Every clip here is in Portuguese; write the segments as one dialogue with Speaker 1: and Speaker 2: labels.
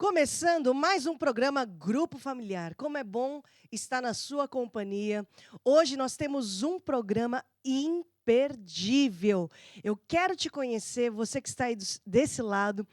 Speaker 1: Começando mais um programa Grupo Familiar. Como é bom estar na sua companhia. Hoje nós temos um programa imperdível. Eu quero te conhecer, você que está aí desse lado.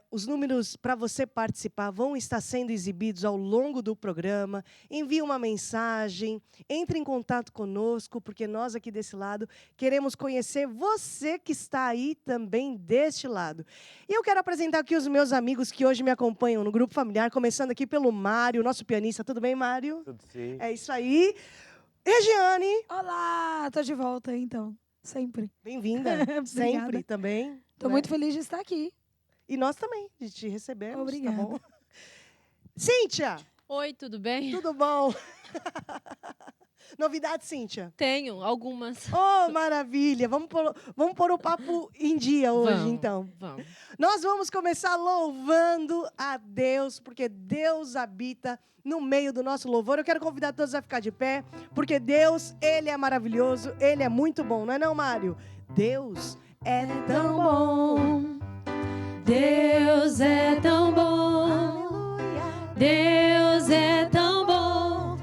Speaker 1: Os números para você participar vão estar sendo exibidos ao longo do programa. Envie uma mensagem, entre em contato conosco, porque nós aqui desse lado queremos conhecer você que está aí também deste lado. E eu quero apresentar aqui os meus amigos que hoje me acompanham no Grupo Familiar, começando aqui pelo Mário, nosso pianista. Tudo bem, Mário?
Speaker 2: Tudo sim.
Speaker 1: É isso aí. Regiane.
Speaker 3: Olá, tô de volta então, sempre.
Speaker 1: Bem-vinda, sempre também.
Speaker 3: Tô muito feliz de estar aqui.
Speaker 1: E nós também, de te recebermos,
Speaker 3: Obrigada.
Speaker 1: tá bom? Cíntia!
Speaker 4: Oi, tudo bem?
Speaker 1: Tudo bom? Novidade, Cíntia?
Speaker 4: Tenho algumas.
Speaker 1: Oh, maravilha! Vamos pôr o papo em dia hoje, então.
Speaker 4: Vamos.
Speaker 1: Nós vamos começar louvando a Deus, porque Deus habita no meio do nosso louvor. Eu quero convidar todos a ficar de pé, porque Deus, Ele é maravilhoso, Ele é muito bom, não é não, Mário? Deus é tão bom.
Speaker 4: Deus é tão bom.
Speaker 1: Aleluia.
Speaker 4: Deus é tão bom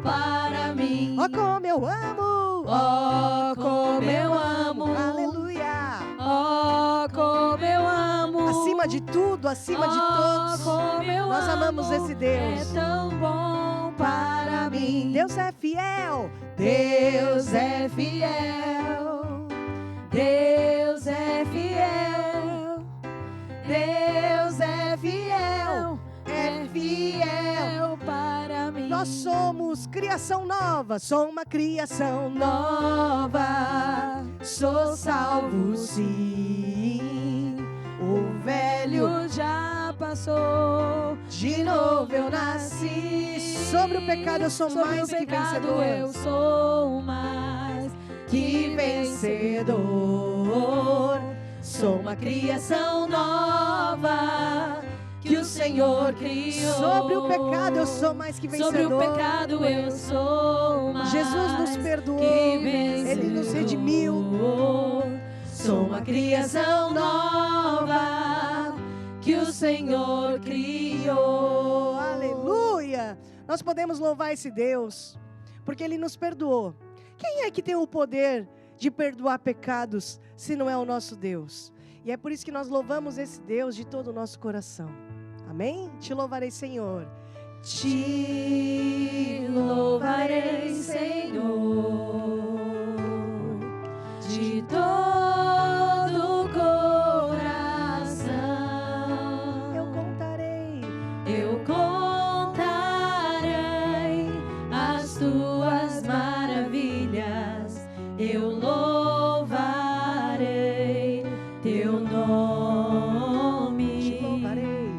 Speaker 4: para mim.
Speaker 1: Oh, como eu amo!
Speaker 4: Oh, como eu amo.
Speaker 1: Aleluia!
Speaker 4: Oh, como eu amo.
Speaker 1: Acima de tudo, acima de todos,
Speaker 4: como eu
Speaker 1: nós amamos esse Deus.
Speaker 4: É tão bom para mim.
Speaker 1: Deus é fiel.
Speaker 4: Deus é fiel. Deus é fiel. Deus é fiel.
Speaker 1: É fiel
Speaker 4: para mim.
Speaker 1: Nós somos criação nova, sou uma criação nova. Sou salvo, sim. O velho
Speaker 4: já passou.
Speaker 1: de novo eu nasci. Sobre o pecado eu sou mais que vencedor.
Speaker 4: Eu sou mais
Speaker 1: Que vencedor. Sou uma criação nova
Speaker 4: que o Senhor criou.
Speaker 1: Sobre o pecado eu sou mais que vencedor.
Speaker 4: Sobre o pecado eu sou mais.
Speaker 1: Jesus nos perdoou,
Speaker 4: que vencedor.
Speaker 1: Ele nos redimiu.
Speaker 4: Sou uma criação nova que o Senhor criou.
Speaker 1: Aleluia! Nós podemos louvar esse Deus, porque Ele nos perdoou. Quem é que tem o poder de perdoar pecados, se não é o nosso Deus? E é por isso que nós louvamos esse Deus de todo o nosso coração. Amém? Te louvarei, Senhor.
Speaker 4: Te louvarei, Senhor, de todo o coração.
Speaker 1: Eu contarei
Speaker 4: as tuas maravilhas. Eu louvarei teu nome.
Speaker 1: Te louvarei.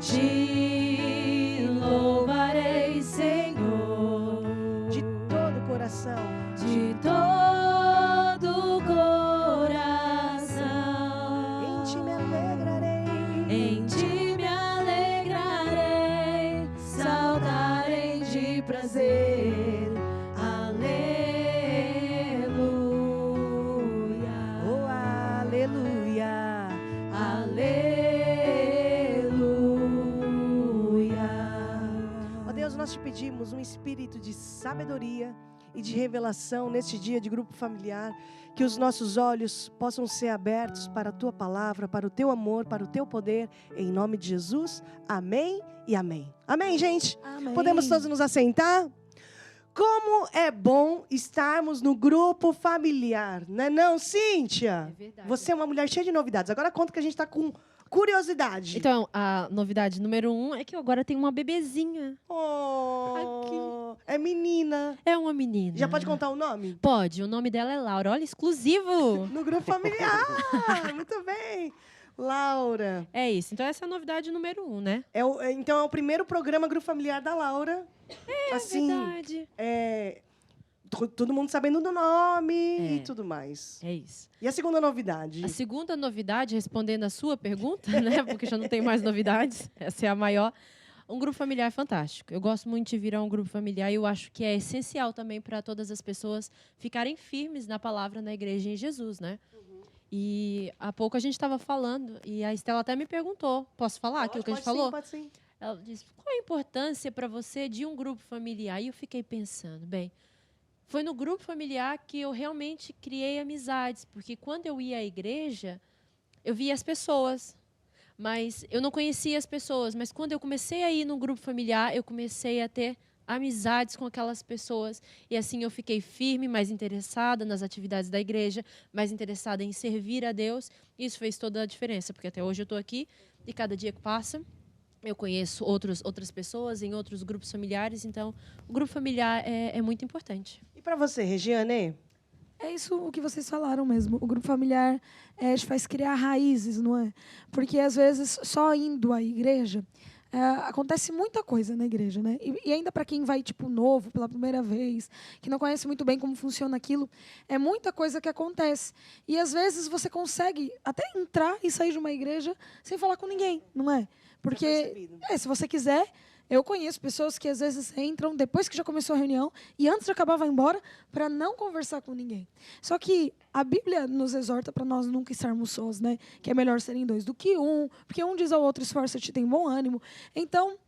Speaker 4: Te louvarei, Senhor,
Speaker 1: De todo o coração.
Speaker 4: de todo o coração.
Speaker 1: Em ti me alegrarei.
Speaker 4: Em ti me alegrarei, saltarei de prazer. Aleluia.
Speaker 1: Oh, aleluia.
Speaker 4: Aleluia.
Speaker 1: Ó Deus, nós te pedimos um espírito de sabedoria e de revelação neste dia de grupo familiar, que os nossos olhos possam ser abertos para a tua palavra, para o teu amor, para o teu poder, em nome de Jesus. Amém e amém. Amém, gente?
Speaker 3: Amém.
Speaker 1: Podemos todos nos assentar? Como é bom estarmos no grupo familiar, não é não, Cíntia?
Speaker 4: É verdade.
Speaker 1: Você é uma mulher cheia de novidades. Agora conta que a gente está com curiosidade.
Speaker 4: Então, a novidade número 1 é que eu agora tenho uma bebezinha.
Speaker 1: Oh, é menina.
Speaker 4: É uma menina.
Speaker 1: Já pode contar o nome?
Speaker 4: Pode, o nome dela é Laura. Olha, exclusivo.
Speaker 1: No grupo familiar. Muito bem. Laura.
Speaker 4: É isso. Então, essa é a novidade número 1, né?
Speaker 1: Então é o primeiro programa grupo familiar da Laura.
Speaker 4: É verdade.
Speaker 1: Todo mundo sabendo do nome
Speaker 4: É.
Speaker 1: e tudo mais.
Speaker 4: É isso.
Speaker 1: E a segunda novidade?
Speaker 4: A segunda novidade, respondendo a sua pergunta, né? Porque já não tem mais novidades. Essa é a maior. Um grupo familiar fantástico. Eu gosto muito de vir a um grupo familiar e eu acho que é essencial também para todas as pessoas ficarem firmes na palavra, na igreja em Jesus, né? E há pouco a gente estava falando, e a Estela até me perguntou, posso falar aquilo que a gente falou?
Speaker 1: Pode sim.
Speaker 4: Ela disse, qual a importância para você de um grupo familiar? E eu fiquei pensando, bem, foi no grupo familiar que eu realmente criei amizades, porque quando eu ia à igreja, eu via as pessoas, mas eu não conhecia as pessoas. Mas quando eu comecei a ir no grupo familiar, eu comecei a ter amizades com aquelas pessoas. E assim eu fiquei firme, mais interessada nas atividades da igreja, mais interessada em servir a Deus. Isso fez toda a diferença, porque até hoje eu estou aqui e cada dia que passa, eu conheço outras pessoas em outros grupos familiares. Então, o grupo familiar é muito importante.
Speaker 1: E para você, Regiane?
Speaker 3: É isso o que vocês falaram mesmo. O grupo familiar te faz criar raízes, não é? Porque, às vezes, só indo à igreja, acontece muita coisa na igreja, né? E ainda para quem vai, tipo, novo, pela primeira vez, que não conhece muito bem como funciona aquilo, é muita coisa que acontece. E, às vezes, você consegue até entrar e sair de uma igreja sem falar com ninguém, não é? Porque, se você quiser... Eu conheço pessoas que às vezes entram depois que já começou a reunião e antes de acabar vai embora para não conversar com ninguém. Só que a Bíblia nos exorta para nós nunca estarmos sós, né? Que é melhor serem dois do que um, porque um diz ao outro, esforça-te, tem bom ânimo. Então,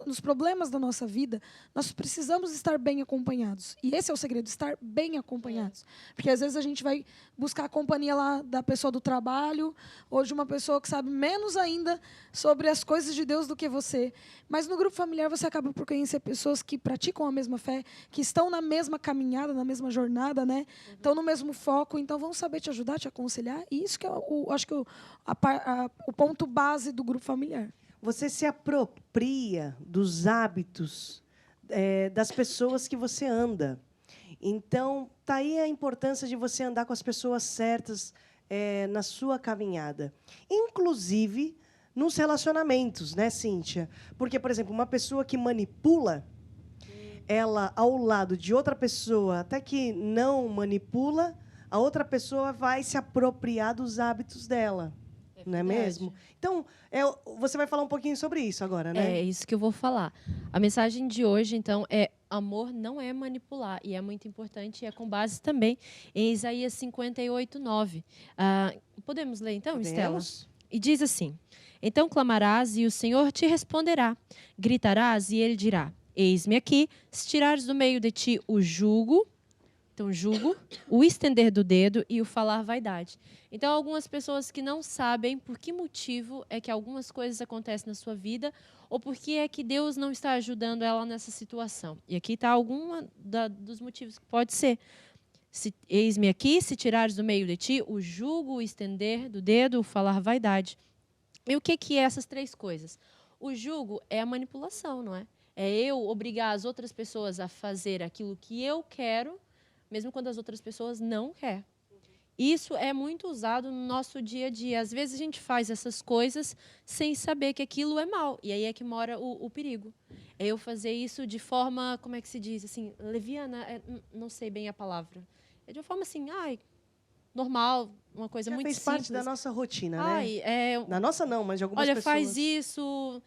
Speaker 3: nos problemas da nossa vida, nós precisamos estar bem acompanhados. E esse é o segredo, estar bem acompanhados. Porque às vezes a gente vai buscar a companhia lá da pessoa do trabalho, ou de uma pessoa que sabe menos ainda sobre as coisas de Deus do que você. Mas no grupo familiar você acaba por conhecer pessoas que praticam a mesma fé, que estão na mesma caminhada, na mesma jornada, né? Estão no mesmo foco, então vão saber te ajudar, te aconselhar. E isso que é acho que o ponto base do grupo familiar.
Speaker 1: Você se apropria dos hábitos das pessoas que você anda. Então, tá aí a importância de você andar com as pessoas certas na sua caminhada. Inclusive, nos relacionamentos, né, Cíntia? Porque, por exemplo, uma pessoa que manipula, ela, ao lado de outra pessoa, até que não manipula, a outra pessoa vai se apropriar dos hábitos dela. Não é mesmo? Então, você vai falar um pouquinho sobre isso agora, né?
Speaker 4: É isso que eu vou falar. A mensagem de hoje, então, é amor não é manipular. E é muito importante, e é com base também em Isaías 58:9. Podemos ler, então, Estela? E diz assim, então clamarás e o Senhor te responderá. Gritarás e ele dirá, eis-me aqui, se tirares do meio de ti o jugo, então, jugo, o estender do dedo e o falar vaidade. Então, algumas pessoas que não sabem por que motivo é que algumas coisas acontecem na sua vida ou por que é que Deus não está ajudando ela nessa situação. E aqui está algum dos motivos que pode ser. Eis-me aqui, se tirares do meio de ti o jugo, o estender do dedo, o falar vaidade. E o que é essas três coisas? O jugo é a manipulação, não é? É eu obrigar as outras pessoas a fazer aquilo que eu quero, mesmo quando as outras pessoas não querem. Isso é muito usado no nosso dia a dia. Às vezes a gente faz essas coisas sem saber que aquilo é mal. E aí é que mora o perigo. É eu fazer isso de forma, como é que se diz? Assim, leviana, não sei bem a palavra. É de uma forma assim, normal, uma coisa muito simples.
Speaker 1: Já fez parte da nossa rotina, né? Da nossa não, mas de algumas pessoas.
Speaker 4: Olha, faz isso,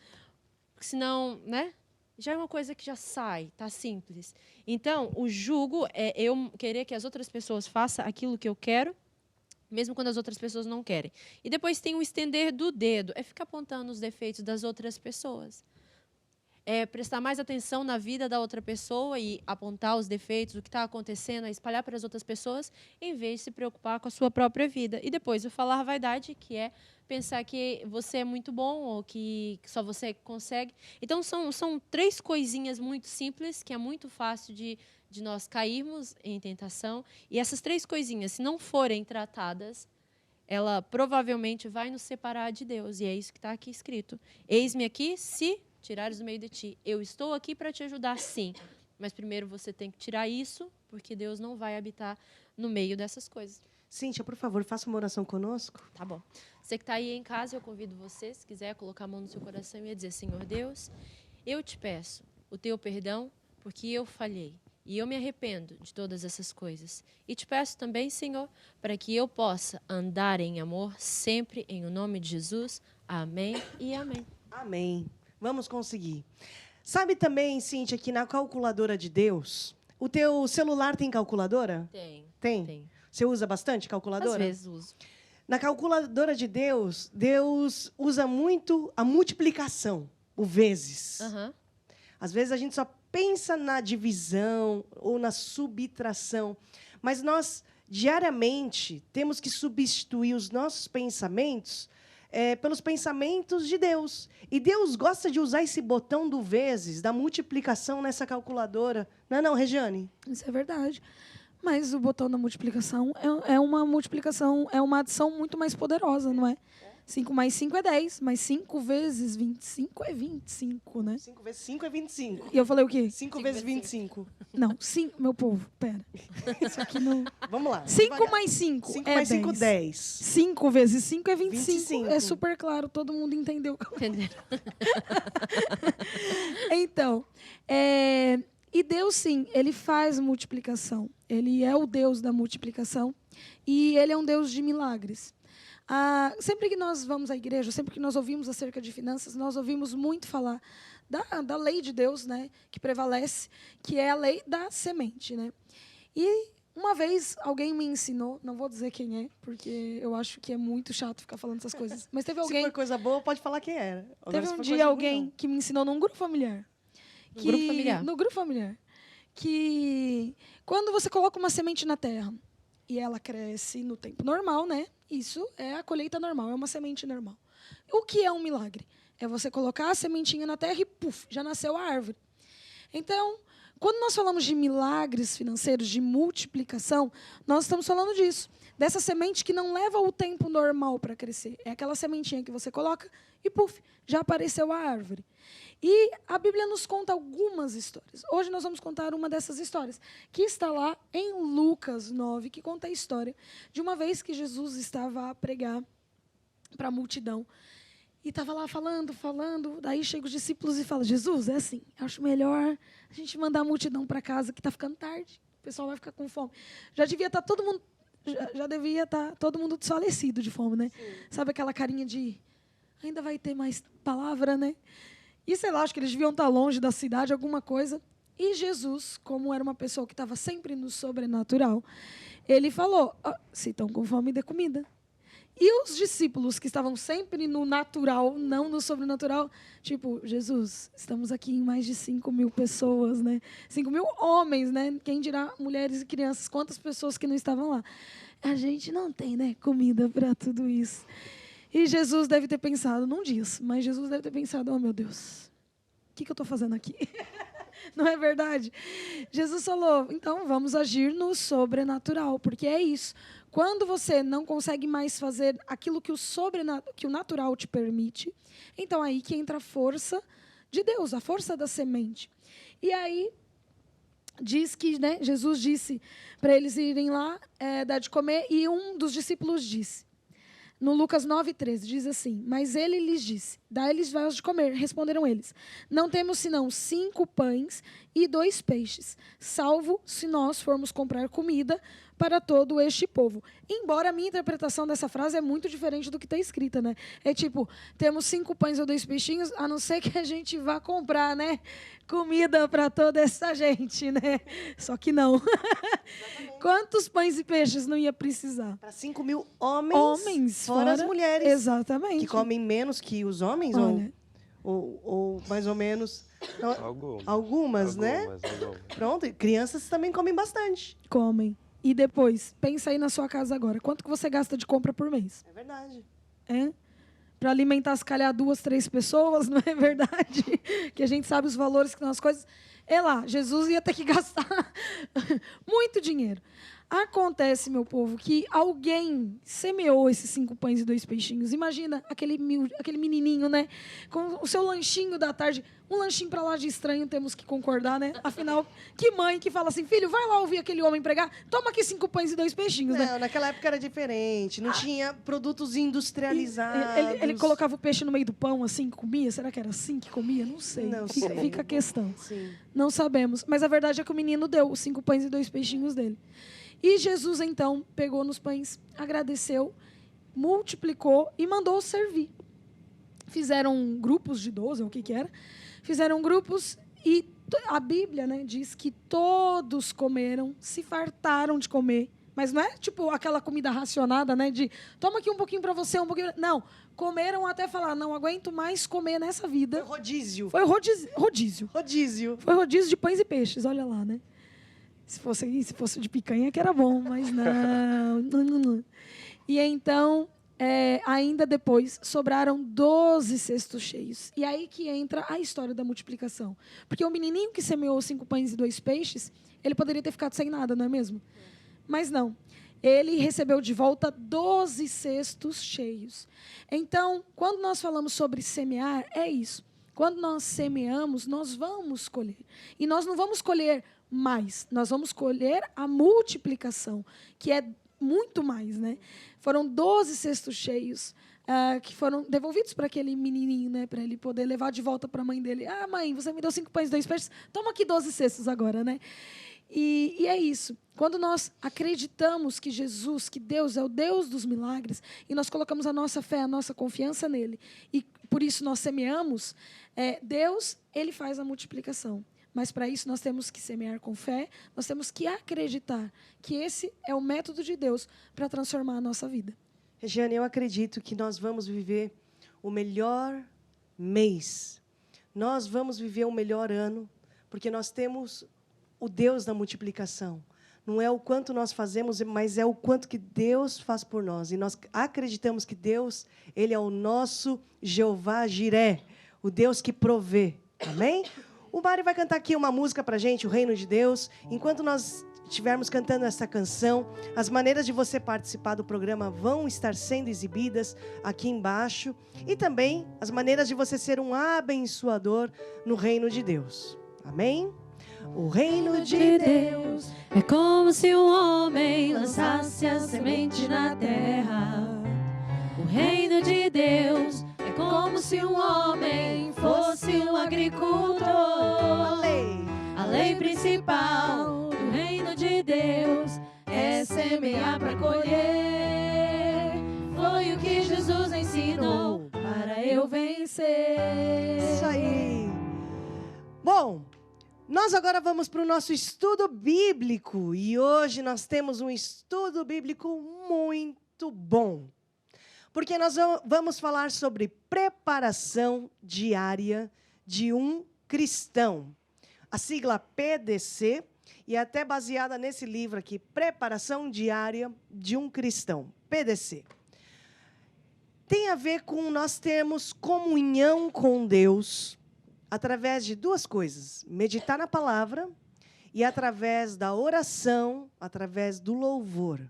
Speaker 4: senão, né? Já é uma coisa que já sai, tá simples. Então, o jugo é eu querer que as outras pessoas façam aquilo que eu quero, mesmo quando as outras pessoas não querem. E depois tem o estender do dedo, é ficar apontando os defeitos das outras pessoas. É prestar mais atenção na vida da outra pessoa e apontar os defeitos, o que está acontecendo, espalhar para as outras pessoas, em vez de se preocupar com a sua própria vida. E depois o falar vaidade, que é pensar que você é muito bom ou que só você consegue. Então, são três coisinhas muito simples, que é muito fácil de nós cairmos em tentação. E essas três coisinhas, se não forem tratadas, ela provavelmente vai nos separar de Deus. E é isso que está aqui escrito. Eis-me aqui, se tirares do meio de ti. Eu estou aqui para te ajudar, sim. Mas primeiro você tem que tirar isso, porque Deus não vai habitar no meio dessas coisas.
Speaker 1: Cíntia, por favor, faça uma oração conosco.
Speaker 4: Tá bom. Você que está aí em casa, eu convido você, se quiser, colocar a mão no seu coração e dizer, Senhor Deus, eu te peço o teu perdão, porque eu falhei. E eu me arrependo de todas essas coisas. E te peço também, Senhor, para que eu possa andar em amor sempre em o nome de Jesus. Amém e amém.
Speaker 1: Amém. Vamos conseguir. Sabe também, Cíntia, que na calculadora de Deus, o teu celular tem calculadora?
Speaker 4: Tem.
Speaker 1: Tem?
Speaker 4: Tem.
Speaker 1: Você usa bastante
Speaker 4: Às
Speaker 1: calculadora?
Speaker 4: vezes uso.
Speaker 1: Na calculadora de Deus, Deus usa muito a multiplicação, o vezes.
Speaker 4: Aham.
Speaker 1: Às vezes a gente só pensa na divisão ou na subtração, mas nós, diariamente, temos que substituir os nossos pensamentos pelos pensamentos de Deus. E Deus gosta de usar esse botão do vezes, da multiplicação nessa calculadora. Não, Regiane?
Speaker 3: Isso é verdade. Mas o botão da multiplicação é uma multiplicação, é uma adição muito mais poderosa, não é? 5 mais 5 é 10, mas 5 vezes 25 é 25, né?
Speaker 1: 5 vezes 5 é 25.
Speaker 3: E eu falei o quê?
Speaker 1: 5 vezes 25.
Speaker 3: Não, sim, meu povo, pera. Isso aqui não...
Speaker 1: Vamos lá.
Speaker 3: 5 mais 5
Speaker 1: 5
Speaker 3: é
Speaker 1: mais 5,
Speaker 3: 10.
Speaker 1: 10.
Speaker 3: 5 vezes 5 é 25.
Speaker 1: 25.
Speaker 3: É super claro, todo mundo entendeu.
Speaker 4: Entenderam?
Speaker 3: Então, e Deus, sim, ele faz multiplicação. Ele é o Deus da multiplicação e ele é um Deus de milagres. Sempre que nós vamos à igreja, sempre que nós ouvimos acerca de finanças, nós ouvimos muito falar da lei de Deus, né, que prevalece, que é a lei da semente, né? E uma vez alguém me ensinou, não vou dizer quem é, porque eu acho que é muito chato ficar falando essas coisas, mas teve
Speaker 1: Se
Speaker 3: alguém,
Speaker 1: for coisa boa, pode falar quem era. Agora,
Speaker 3: teve
Speaker 1: se
Speaker 3: um
Speaker 1: for
Speaker 3: dia
Speaker 1: coisa ruim,
Speaker 3: alguém
Speaker 1: não.
Speaker 3: que me ensinou num grupo familiar.
Speaker 4: No grupo familiar.
Speaker 3: No grupo familiar. Que quando você coloca uma semente na terra e ela cresce no tempo normal, né? Isso é a colheita normal, é uma semente normal. O que é um milagre? É você colocar a sementinha na terra e, puf, já nasceu a árvore. Então, quando nós falamos de milagres financeiros, de multiplicação, nós estamos falando disso. Dessa semente que não leva o tempo normal para crescer. É aquela sementinha que você coloca e, puf, já apareceu a árvore. E a Bíblia nos conta algumas histórias. Hoje nós vamos contar uma dessas histórias, que está lá em Lucas 9, que conta a história de uma vez que Jesus estava a pregar para a multidão. E estava lá falando, daí chegam os discípulos e falam, Jesus, é assim, acho melhor a gente mandar a multidão para casa, que está ficando tarde, o pessoal vai ficar com fome. Já devia estar todo mundo, já devia estar todo mundo desfalecido de fome, né? Sim. Sabe aquela carinha de, ainda vai ter mais palavra, né? E sei lá, acho que eles deviam estar longe da cidade, alguma coisa. E Jesus, como era uma pessoa que estava sempre no sobrenatural, ele falou, se estão com fome, dê comida. E os discípulos que estavam sempre no natural, não no sobrenatural, tipo, Jesus, estamos aqui em mais de 5.000 pessoas, né? 5.000 homens, né? Quem dirá mulheres e crianças, quantas pessoas que não estavam lá? A gente não tem, né, comida para tudo isso. E Jesus deve ter pensado, não diz, mas Jesus deve ter pensado, oh meu Deus, o que eu estou fazendo aqui? Não é verdade? Jesus falou, então vamos agir no sobrenatural, porque é isso. Quando você não consegue mais fazer aquilo que o natural te permite, então aí que entra a força de Deus, a força da semente. E aí diz que, né, Jesus disse para eles irem lá dar de comer, e um dos discípulos disse, no Lucas 9:13, diz assim, mas ele lhes disse, dá-lhes vós de comer. Responderam eles, não temos senão 5 pães e 2 peixes, salvo se nós formos comprar comida para todo este povo. Embora a minha interpretação dessa frase é muito diferente do que está escrita, né? É tipo, temos 5 pães ou 2 peixinhos, a não ser que a gente vá comprar, né, comida para toda essa gente, né? Só que não. Quantos pães e peixes não ia precisar?
Speaker 1: Para 5.000 homens, fora as mulheres.
Speaker 3: Exatamente.
Speaker 1: Que comem menos que os homens,
Speaker 3: Olha,
Speaker 1: ou mais ou menos. Não,
Speaker 2: Algumas.
Speaker 1: algumas, né?
Speaker 2: Algumas.
Speaker 1: Pronto, e crianças também comem bastante.
Speaker 3: comem. E depois, pensa aí na sua casa agora. Quanto que você gasta de compra por mês?
Speaker 1: É verdade.
Speaker 3: Para alimentar, se calhar, 2, 3 pessoas, não é verdade? Que a gente sabe os valores que são as coisas. É lá, Jesus ia ter que gastar muito dinheiro. Acontece, meu povo, que alguém semeou esses 5 pães e 2 peixinhos. Imagina aquele menininho, né? Com o seu lanchinho da tarde. Um lanchinho para lá de estranho, temos que concordar, né? Afinal, que mãe que fala assim, filho, vai lá ouvir aquele homem pregar, toma aqui 5 pães e 2 peixinhos, né?
Speaker 1: Não, naquela época era diferente. Não tinha produtos industrializados.
Speaker 3: Ele colocava o peixe no meio do pão, assim, comia? Será que era assim que comia? Não sei.
Speaker 1: Não
Speaker 3: Fica,
Speaker 1: sei.
Speaker 3: fica a questão.
Speaker 1: Sim.
Speaker 3: Não sabemos. Mas a verdade é que o menino deu os 5 pães e 2 peixinhos dele. E Jesus, então, pegou nos pães, agradeceu, multiplicou e mandou servir. Fizeram grupos de 12, ou o que era. Fizeram grupos e a Bíblia, né, diz que todos comeram, se fartaram de comer, Mas não é tipo aquela comida racionada, né? De toma aqui um pouquinho para você, um pouquinho. Não. Comeram até falar, não aguento mais comer nessa vida.
Speaker 1: Foi rodízio.
Speaker 3: Foi rodízio.
Speaker 1: Rodízio.
Speaker 3: Foi rodízio de pães e peixes, olha lá, né? Se fosse de picanha que era bom, mas não. E então, ainda depois, sobraram 12 cestos cheios. E aí que entra a história da multiplicação. Porque o menininho que semeou 5 pães e 2 peixes, ele poderia ter ficado sem nada, não é mesmo? Mas não. Ele recebeu de volta 12 cestos cheios. Então, quando nós falamos sobre semear, é isso. Quando nós semeamos, nós vamos colher. E nós não vamos colher mais, nós vamos colher a multiplicação, que é muito mais, né? Foram 12 cestos cheios que foram devolvidos para aquele menininho, né? Para ele poder levar de volta para a mãe dele. Ah, mãe, você me deu 5 pães e 2 peixes, toma aqui 12 cestos agora, né? E é isso. Quando nós acreditamos que Jesus, que Deus é o Deus dos milagres, e nós colocamos a nossa fé, a nossa confiança nele, e por isso nós semeamos, Deus, ele faz a multiplicação. Mas para isso nós temos que semear com fé, nós temos que acreditar que esse é o método de Deus para transformar a nossa vida.
Speaker 1: Regiane, eu acredito que nós vamos viver o melhor mês. Nós vamos viver o melhor ano, porque nós temos o Deus da multiplicação. Não é o quanto nós fazemos, mas é o quanto que Deus faz por nós. E nós acreditamos que Deus, ele é o nosso Jeová Jiré, o Deus que provê. Amém? O Mário vai cantar aqui uma música para a gente, o Reino de Deus. Enquanto nós estivermos cantando essa canção, as maneiras de você participar do programa vão estar sendo exibidas aqui embaixo. E também as maneiras de você ser um abençoador no Reino de Deus. Amém? O reino de Deus
Speaker 4: é como se um homem lançasse a semente na terra. O reino de Deus é como se um homem fosse um agricultor. A lei principal do reino de Deus é semear para colher. Foi o que Jesus ensinou para eu vencer.
Speaker 1: Isso aí. Bom, nós agora vamos para o nosso estudo bíblico. E hoje nós temos um estudo bíblico muito bom. Porque nós vamos falar sobre preparação diária de um cristão. A sigla PDC, e até baseada nesse livro aqui, Preparação Diária de um Cristão, PDC. Tem a ver com nós termos comunhão com Deus através de duas coisas: meditar na palavra e através da oração, através do louvor.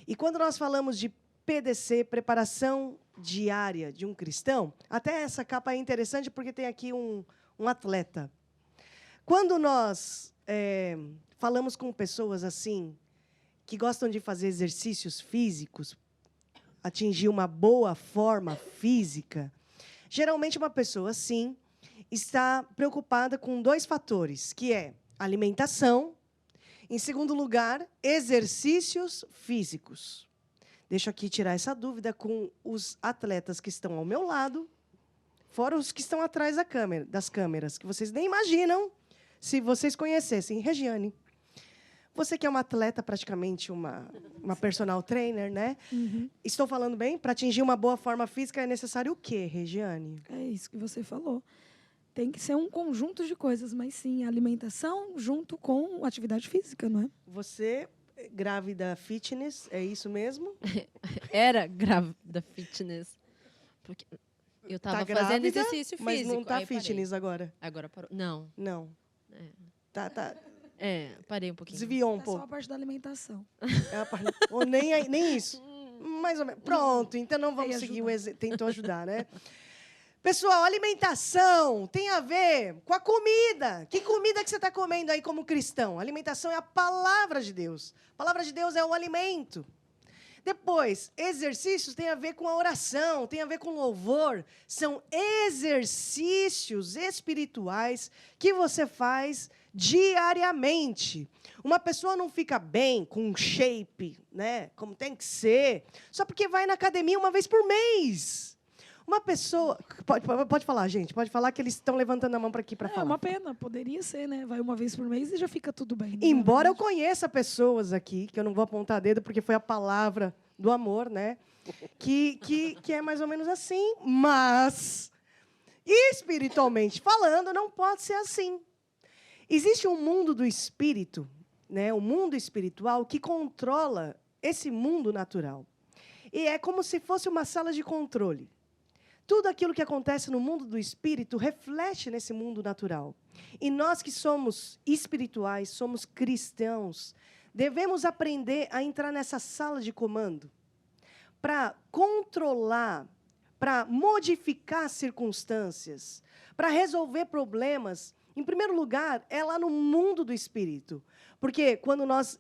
Speaker 1: E quando nós falamos de PDC, preparação diária de um cristão, até essa capa é interessante porque tem aqui um atleta. Quando nós falamos com pessoas assim, que gostam de fazer exercícios físicos, atingir uma boa forma física, geralmente uma pessoa assim está preocupada com 2 fatores, que é alimentação, em segundo lugar, exercícios físicos. Deixa eu aqui tirar essa dúvida com os atletas que estão ao meu lado, fora os que estão atrás das câmeras, que vocês nem imaginam se vocês conhecessem. Regiane, você que é uma atleta, praticamente uma personal trainer, né?
Speaker 3: Uhum.
Speaker 1: Estou falando bem? Para atingir uma boa forma física é necessário o quê, Regiane?
Speaker 3: É isso que você falou. Tem que ser um conjunto de coisas, mas sim, alimentação junto com atividade física, não é?
Speaker 1: Você, grávida fitness, é isso mesmo?
Speaker 4: Era grávida fitness. Porque eu estava
Speaker 1: Tá
Speaker 4: fazendo
Speaker 1: grávida,
Speaker 4: exercício físico.
Speaker 1: Mas não está
Speaker 4: aí parei.
Speaker 1: fitness agora?
Speaker 4: Agora parou. Não.
Speaker 1: Não. Tá.
Speaker 4: Parei um pouquinho.
Speaker 1: Desviou um
Speaker 3: É só
Speaker 1: pouco.
Speaker 3: a parte da alimentação.
Speaker 1: Ou nem isso. Mais ou menos. Pronto, então não vamos
Speaker 3: Tem
Speaker 1: seguir
Speaker 3: ajudar.
Speaker 1: tentou ajudar, né? Pessoal, alimentação tem a ver com a comida. Que comida que você está comendo aí como cristão? Alimentação é a palavra de Deus. A palavra de Deus é o alimento. Depois, exercícios tem a ver com a oração, tem a ver com louvor. São exercícios espirituais que você faz diariamente. Uma pessoa não fica bem, com um shape, né, como tem que ser, só porque vai na academia uma vez por mês. Uma pessoa... Pode falar, gente. Pode falar que eles estão levantando a mão para aqui para falar.
Speaker 3: É uma pena, poderia ser, né? Vai uma vez por mês e já fica tudo bem.
Speaker 1: Embora eu conheça pessoas aqui, que eu não vou apontar dedo, porque foi a palavra do amor, né? Que é mais ou menos assim, mas, espiritualmente falando, não pode ser assim. Existe um mundo do espírito, né? O mundo espiritual que controla esse mundo natural. E é como se fosse uma sala de controle. Tudo aquilo que acontece no mundo do espírito reflete nesse mundo natural. E nós que somos espirituais, somos cristãos, devemos aprender a entrar nessa sala de comando para controlar, para modificar circunstâncias, para resolver problemas. Em primeiro lugar, é lá no mundo do espírito. Porque quando nós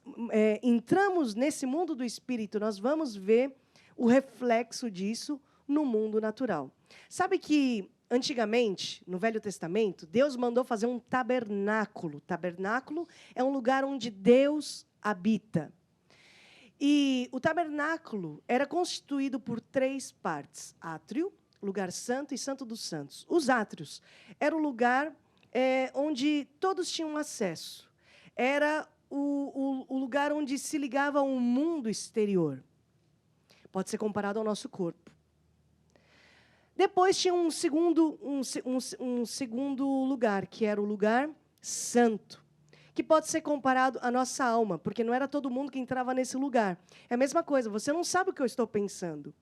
Speaker 1: entramos nesse mundo do espírito, nós vamos ver o reflexo disso no mundo natural. Sabe que, antigamente, no Velho Testamento, Deus mandou fazer um tabernáculo. Tabernáculo é um lugar onde Deus habita. E o tabernáculo era constituído por 3 partes: átrio, lugar santo e santo dos santos. Os átrios era o lugar onde todos tinham acesso. Era o lugar onde se ligava ao mundo exterior. Pode ser comparado ao nosso corpo. Depois tinha um segundo lugar, que era o lugar santo, que pode ser comparado à nossa alma, porque não era todo mundo que entrava nesse lugar. É a mesma coisa, você não sabe o que eu estou pensando.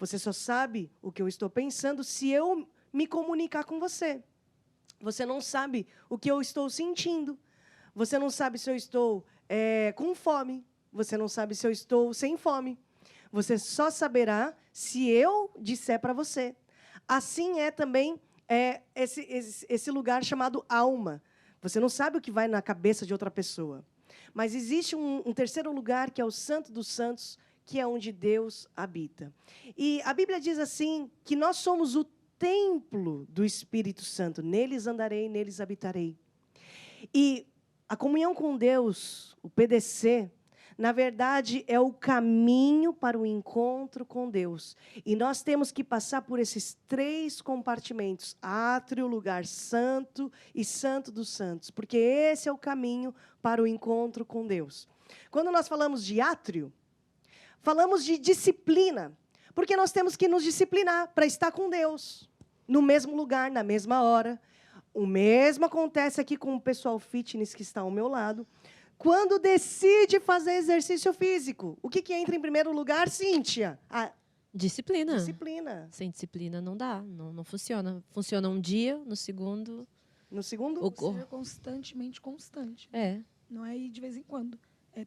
Speaker 1: Você só sabe o que eu estou pensando se eu me comunicar com você. Você não sabe o que eu estou sentindo. Você não sabe se eu estou com fome. Você não sabe se eu estou sem fome. Você só saberá se eu disser para você. Assim é também esse lugar chamado alma. Você não sabe o que vai na cabeça de outra pessoa. Mas existe um terceiro lugar, que é o Santo dos Santos, que é onde Deus habita. E a Bíblia diz assim, que nós somos o templo do Espírito Santo. Neles andarei, neles habitarei. E a comunhão com Deus, o PDC, na verdade, é o caminho para o encontro com Deus. E nós temos que passar por esses 3 compartimentos: átrio, lugar santo e santo dos santos. Porque esse é o caminho para o encontro com Deus. Quando nós falamos de átrio, falamos de disciplina. Porque nós temos que nos disciplinar para estar com Deus. No mesmo lugar, na mesma hora. O mesmo acontece aqui com o pessoal fitness que está ao meu lado. Quando decide fazer exercício físico, o que entra em primeiro lugar, Cíntia?
Speaker 4: Disciplina.
Speaker 1: Disciplina.
Speaker 4: Sem disciplina não dá, não funciona. Funciona um dia, no segundo...
Speaker 1: No segundo?
Speaker 3: Ser constantemente constante. Não é ir de vez em quando.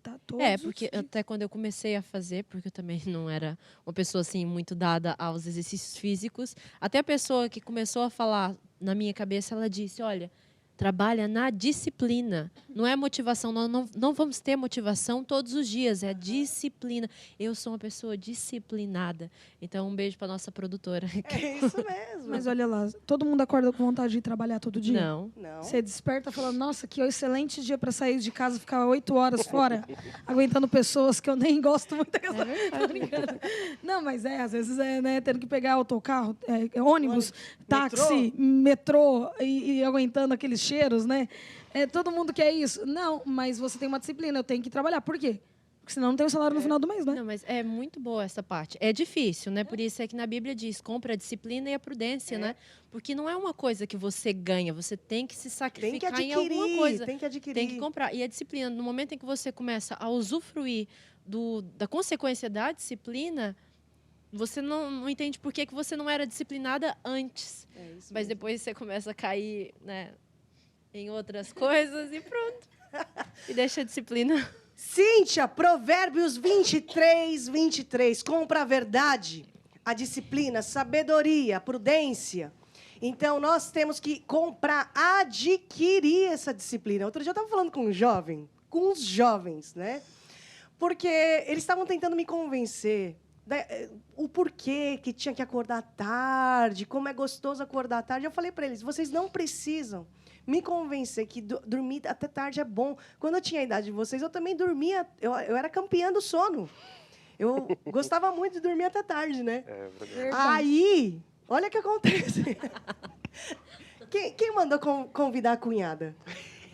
Speaker 3: Tá todos
Speaker 4: porque até quando eu comecei a fazer, porque eu também não era uma pessoa assim muito dada aos exercícios físicos, até a pessoa que começou a falar na minha cabeça, ela disse, olha, trabalha na disciplina. Não é motivação, não vamos ter motivação todos os dias, é disciplina. Eu sou uma pessoa disciplinada. Então, um beijo para nossa produtora.
Speaker 1: É isso mesmo.
Speaker 3: Mas olha lá, todo mundo acorda com vontade de trabalhar todo dia?
Speaker 4: Não.
Speaker 3: Você desperta falando, nossa, que excelente dia para sair de casa, ficar 8 horas fora, aguentando pessoas que eu nem gosto muito. Tô brincando. Não, mas às vezes né, tendo que pegar autocarro, ônibus, táxi, metrô e aguentando aqueles cheiros, né? Todo mundo quer isso. Não, mas você tem uma disciplina, eu tenho que trabalhar. Por quê? Porque senão não tem o salário no final do mês, né?
Speaker 4: Não, mas é muito boa essa parte. É difícil, né? Por isso é que na Bíblia diz, compra a disciplina e a prudência, né? Porque não é uma coisa que você ganha, você tem que se sacrificar em alguma coisa.
Speaker 1: Tem que adquirir.
Speaker 4: Tem que comprar. E a disciplina, no momento em que você começa a usufruir da consequência da disciplina, você não entende por que você não era disciplinada antes. Mas depois você começa a cair, né, em outras coisas e pronto. E deixa a disciplina.
Speaker 1: Cíntia, Provérbios 23. Compra a verdade, a disciplina, a sabedoria, a prudência. Então, nós temos que comprar, adquirir essa disciplina. Outro dia eu estava falando com uns jovens, né? Porque eles estavam tentando me convencer o porquê que tinha que acordar tarde, como é gostoso acordar tarde. Eu falei para eles, vocês não precisam me convencer que dormir até tarde é bom. Quando eu tinha a idade de vocês, eu também dormia, eu era campeã do sono. Eu gostava muito de dormir até tarde, né?
Speaker 2: É verdade.
Speaker 1: Aí, Olha o que acontece. Quem mandou convidar a cunhada?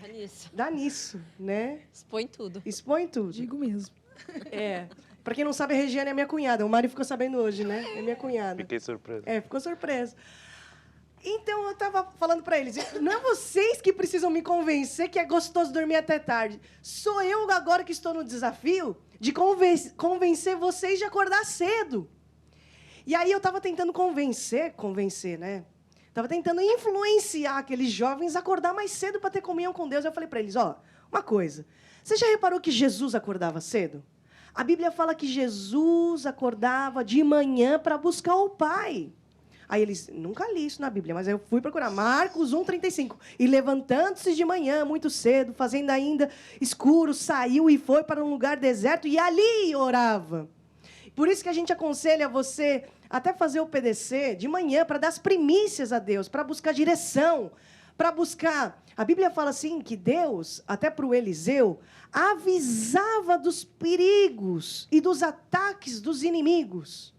Speaker 4: Dá nisso.
Speaker 1: Dá nisso, né?
Speaker 4: Expõe tudo.
Speaker 1: Expõe tudo.
Speaker 3: Digo mesmo.
Speaker 1: É. Pra quem não sabe, a Regiane é minha cunhada. O Mário ficou sabendo hoje, né? É minha cunhada.
Speaker 2: Fiquei surpreso.
Speaker 1: É, ficou surpreso. Então, eu tava falando pra eles, não é vocês que precisam me convencer que é gostoso dormir até tarde. Sou eu agora que estou no desafio de convencer vocês de acordar cedo. E aí eu tava tentando convencer, né? Tava tentando influenciar aqueles jovens a acordar mais cedo para ter comunhão com Deus. Eu falei para eles, uma coisa. Você já reparou que Jesus acordava cedo? A Bíblia fala que Jesus acordava de manhã para buscar o Pai. Aí eles, nunca li isso na Bíblia, mas eu fui procurar. Marcos 1,35. E levantando-se de manhã, muito cedo, fazendo ainda escuro, saiu e foi para um lugar deserto e ali orava. Por isso que a gente aconselha você até fazer o PDC de manhã, para dar as primícias a Deus, para buscar direção, para buscar... A Bíblia fala assim, que Deus, até para o Eliseu, avisava dos perigos e dos ataques dos inimigos.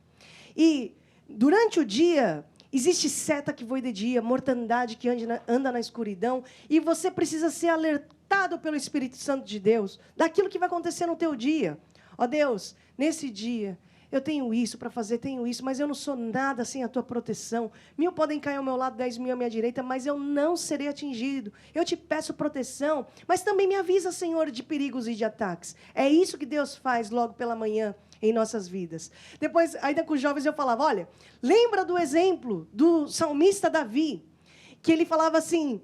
Speaker 1: E durante o dia, existe seta que voa de dia, mortandade que anda na escuridão, e você precisa ser alertado pelo Espírito Santo de Deus daquilo que vai acontecer no teu dia. Ó Deus, nesse dia, eu tenho isso para fazer, tenho isso, mas eu não sou nada sem a tua proteção. 1000 podem cair ao meu lado, 10.000 à minha direita, mas eu não serei atingido. Eu te peço proteção, mas também me avisa, Senhor, de perigos e de ataques. É isso que Deus faz logo pela manhã em nossas vidas. Depois, ainda com os jovens, eu falava, olha, lembra do exemplo do salmista Davi, que ele falava assim,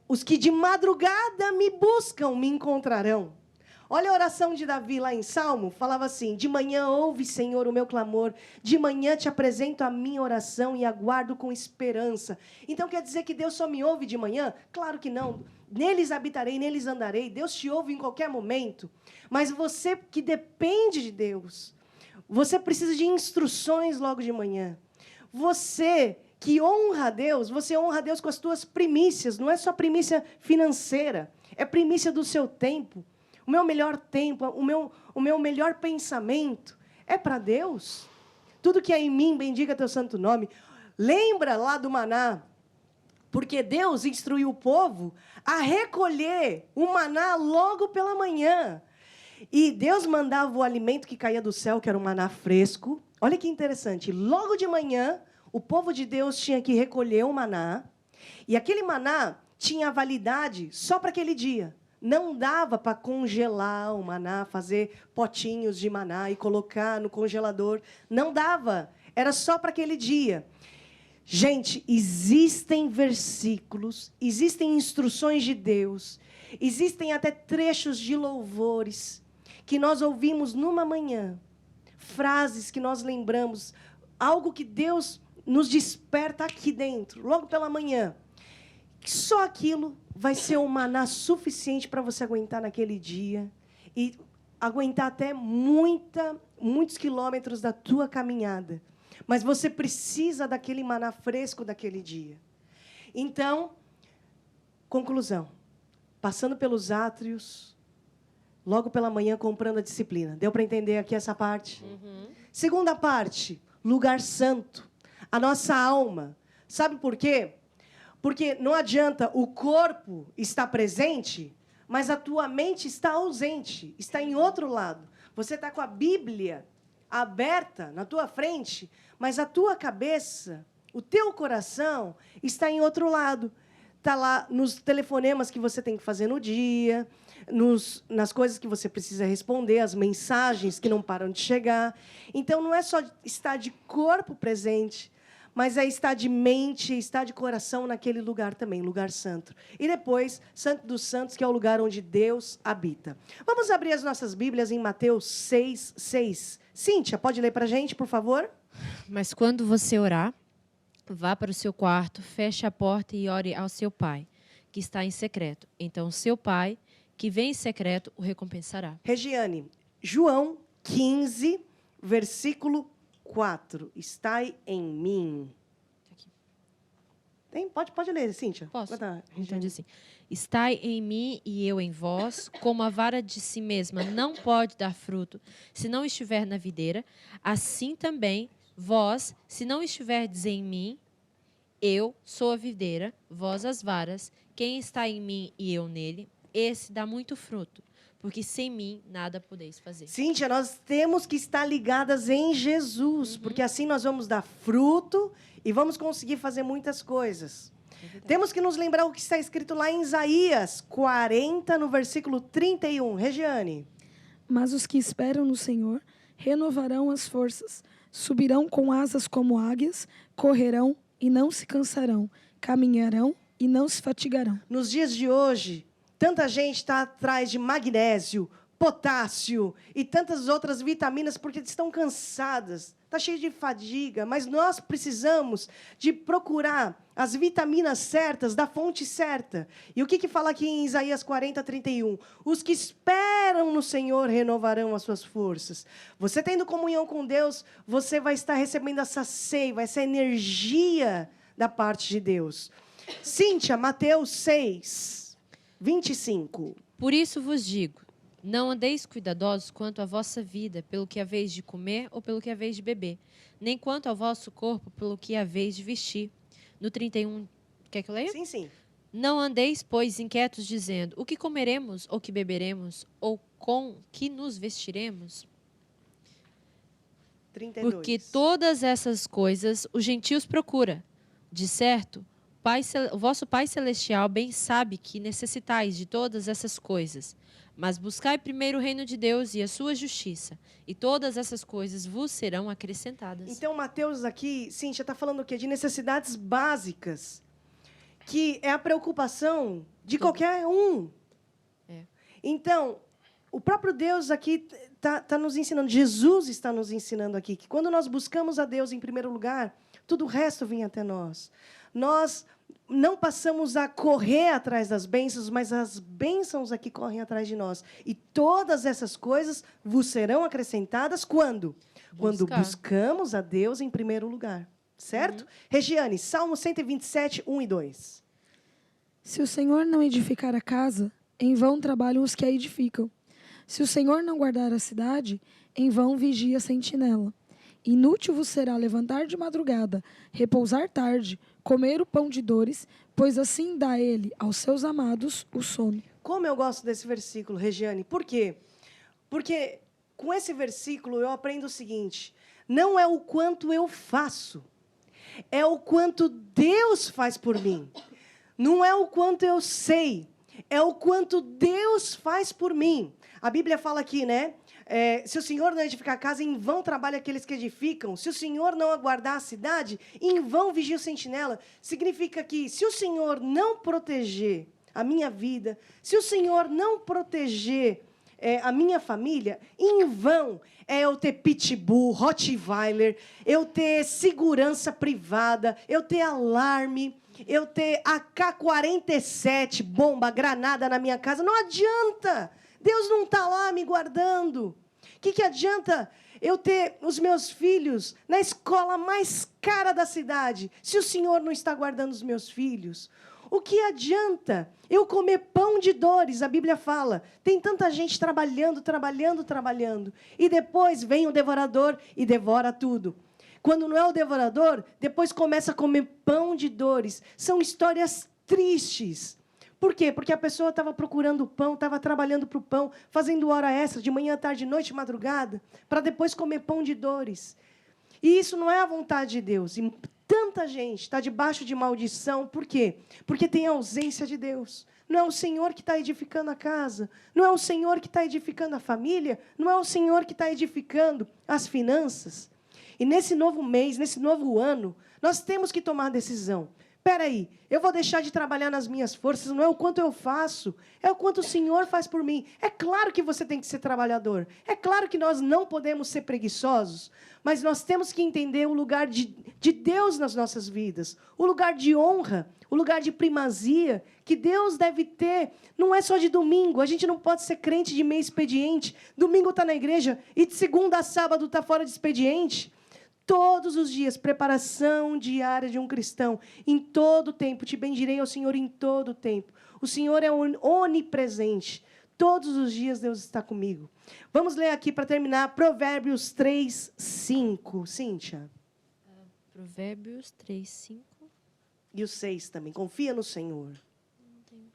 Speaker 1: os que de madrugada me buscam, me encontrarão. Olha a oração de Davi lá em Salmo, falava assim, de manhã ouve, Senhor, o meu clamor, de manhã te apresento a minha oração e aguardo com esperança. Então quer dizer que Deus só me ouve de manhã? Claro que não. Neles habitarei, neles andarei. Deus te ouve em qualquer momento. Mas você que depende de Deus, você precisa de instruções logo de manhã. Você que honra a Deus, você honra a Deus com as tuas primícias. Não é só primícia financeira, é primícia do seu tempo. O meu melhor tempo, o meu melhor pensamento é para Deus. Tudo que é em mim, bendiga teu santo nome. Lembra lá do maná, porque Deus instruiu o povo a recolher o maná logo pela manhã. E Deus mandava o alimento que caía do céu, que era um maná fresco. Olha que interessante. Logo de manhã, o povo de Deus tinha que recolher o maná. E aquele maná tinha validade só para aquele dia. Não dava para congelar o maná, fazer potinhos de maná e colocar no congelador. Não dava. Era só para aquele dia. Gente, existem versículos, existem instruções de Deus, existem até trechos de louvores que nós ouvimos numa manhã, frases que nós lembramos, algo que Deus nos desperta aqui dentro, logo pela manhã. Só aquilo vai ser um maná suficiente para você aguentar naquele dia e aguentar até muitos quilômetros da tua caminhada. Mas você precisa daquele maná fresco daquele dia. Então, conclusão. Passando pelos átrios, logo pela manhã comprando a disciplina. Deu para entender aqui essa parte? Uhum. Segunda parte, lugar santo. A nossa alma. Sabe por quê? Porque não adianta o corpo estar presente, mas a tua mente está ausente, está em outro lado. Você está com a Bíblia aberta na tua frente, mas a tua cabeça, o teu coração está em outro lado. Está lá nos telefonemas que você tem que fazer no dia, nas coisas que você precisa responder, as mensagens que não param de chegar. Então, não é só estar de corpo presente, mas é estar de mente, estar de coração naquele lugar também, lugar santo. E depois, Santo dos Santos, que é o lugar onde Deus habita. Vamos abrir as nossas Bíblias em Mateus 6:6. Cíntia, pode ler para a gente, por favor?
Speaker 4: Mas quando você orar, vá para o seu quarto, feche a porta e ore ao seu pai, que está em secreto. Então, seu pai, que vem em secreto, o recompensará.
Speaker 1: Regiane, João 15, versículo 4. Estai em mim.
Speaker 4: Aqui.
Speaker 1: Tem? Pode ler, Cíntia.
Speaker 4: Posso?
Speaker 1: Tá,
Speaker 4: Então diz assim: estai em mim e eu em vós, como a vara de si mesma não pode dar fruto se não estiver na videira, assim também Vós, se não estiverdes em mim, eu sou a videira, vós as varas. Quem está em mim e eu nele, esse dá muito fruto, porque sem mim nada podeis fazer.
Speaker 1: Cíntia, nós temos que estar ligadas em Jesus, porque assim nós vamos dar fruto e vamos conseguir fazer muitas coisas. Temos que nos lembrar o que está escrito lá em Isaías 40, no versículo 31. Regiane.
Speaker 3: Mas os que esperam no Senhor renovarão as forças, subirão com asas como águias, correrão e não se cansarão, caminharão e não se fatigarão.
Speaker 1: Nos dias de hoje, tanta gente está atrás de magnésio, potássio e tantas outras vitaminas porque estão cansadas, está cheio de fadiga, mas nós precisamos de procurar as vitaminas certas da fonte certa. E o que fala aqui em Isaías 40, 31? Os que esperam no Senhor renovarão as suas forças. Você tendo comunhão com Deus, você vai estar recebendo essa seiva, essa energia da parte de Deus. Cíntia, Mateus 6, 25.
Speaker 4: Por isso vos digo, não andeis cuidadosos quanto à vossa vida, pelo que haveis de comer ou pelo que haveis de beber, nem quanto ao vosso corpo, pelo que haveis de vestir. No 31, quer que eu leia?
Speaker 1: Sim.
Speaker 4: Não andeis, pois, inquietos, dizendo, o que comeremos, ou que beberemos, ou com que nos vestiremos?
Speaker 1: 32.
Speaker 4: Porque todas essas coisas os gentios procura. De certo, o vosso Pai Celestial bem sabe que necessitais de todas essas coisas. Mas buscai primeiro o reino de Deus e a sua justiça, e todas essas coisas vos serão acrescentadas.
Speaker 1: Então, Mateus aqui, Cíntia, está falando o quê? De necessidades básicas, que é a preocupação de qualquer um. Então, o próprio Deus aqui está nos ensinando, Jesus está nos ensinando aqui, que quando nós buscamos a Deus em primeiro lugar, tudo o resto vem até nós. Nós não passamos a correr atrás das bênçãos, mas as bênçãos aqui correm atrás de nós. E todas essas coisas vos serão acrescentadas quando? Quando buscamos a Deus em primeiro lugar. Certo? Regiane, Salmo 127, 1 e 2.
Speaker 3: Se o Senhor não edificar a casa, em vão trabalham os que a edificam. Se o Senhor não guardar a cidade, em vão vigia a sentinela. Inútil vos será levantar de madrugada, repousar tarde, comer o pão de dores, pois assim dá ele aos seus amados o sono.
Speaker 1: Como eu gosto desse versículo, Regiane. Por quê? Porque com esse versículo eu aprendo o seguinte: não é o quanto eu faço, é o quanto Deus faz por mim. Não é o quanto eu sei, é o quanto Deus faz por mim. A Bíblia fala aqui, né? Se o Senhor não edificar a casa, em vão trabalham aqueles que edificam. Se o Senhor não aguardar a cidade, em vão vigia o sentinela. Significa que se o Senhor não proteger a minha vida, se o Senhor não proteger a minha família, em vão é eu ter pitbull, rottweiler, eu ter segurança privada, eu ter alarme, eu ter AK-47, bomba, granada na minha casa. Não adianta. Deus não está lá me guardando. O que adianta eu ter os meus filhos na escola mais cara da cidade, se o Senhor não está guardando os meus filhos? O que adianta eu comer pão de dores? A Bíblia fala. Tem tanta gente trabalhando, e depois vem o devorador e devora tudo. Quando não é o devorador, depois começa a comer pão de dores. São histórias tristes. Por quê? Porque a pessoa estava procurando o pão, estava trabalhando para o pão, fazendo hora extra, de manhã, tarde, noite, madrugada, para depois comer pão de dores. E isso não é a vontade de Deus. E tanta gente está debaixo de maldição. Por quê? Porque tem ausência de Deus. Não é o Senhor que está edificando a casa, não é o Senhor que está edificando a família, não é o Senhor que está edificando as finanças. E nesse novo mês, nesse novo ano, nós temos que tomar decisão. Espera aí, eu vou deixar de trabalhar nas minhas forças, não é o quanto eu faço, é o quanto o Senhor faz por mim. É claro que você tem que ser trabalhador, é claro que nós não podemos ser preguiçosos, mas nós temos que entender o lugar de Deus nas nossas vidas, o lugar de honra, o lugar de primazia que Deus deve ter. Não é só de domingo, a gente não pode ser crente de meio expediente, domingo está na igreja e de segunda a sábado está fora de expediente. Todos os dias, preparação diária de um cristão. Em todo o tempo, te bendirei ao Senhor em todo o tempo. O Senhor é onipresente. Todos os dias Deus está comigo. Vamos ler aqui para terminar Provérbios 3, 5. Cíntia.
Speaker 4: Provérbios 3, 5.
Speaker 1: E o 6 também. Confia no Senhor.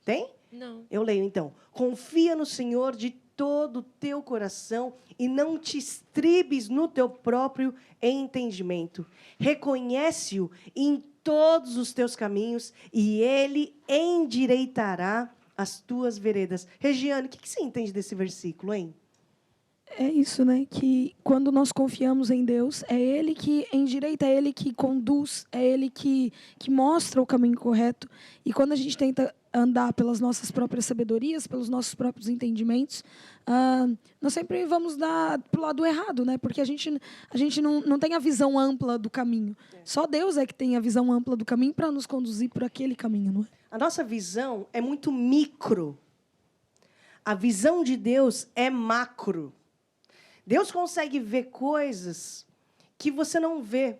Speaker 1: Tem?
Speaker 4: Não.
Speaker 1: Eu leio então. Confia no Senhor de todo o teu coração e não te estribes no teu próprio entendimento. Reconhece-o em todos os teus caminhos e ele endireitará as tuas veredas. Regiane, o que você entende desse versículo, hein?
Speaker 3: É isso, né? Que quando nós confiamos em Deus, é Ele que endireita, é Ele que conduz, é Ele que mostra o caminho correto. E quando a gente tenta andar pelas nossas próprias sabedorias, pelos nossos próprios entendimentos, nós sempre vamos dar para o lado errado, né? Porque a gente não tem a visão ampla do caminho. Só Deus é que tem a visão ampla do caminho para nos conduzir por aquele caminho, não é?
Speaker 1: A nossa visão é muito micro. A visão de Deus é macro. Deus consegue ver coisas que você não vê.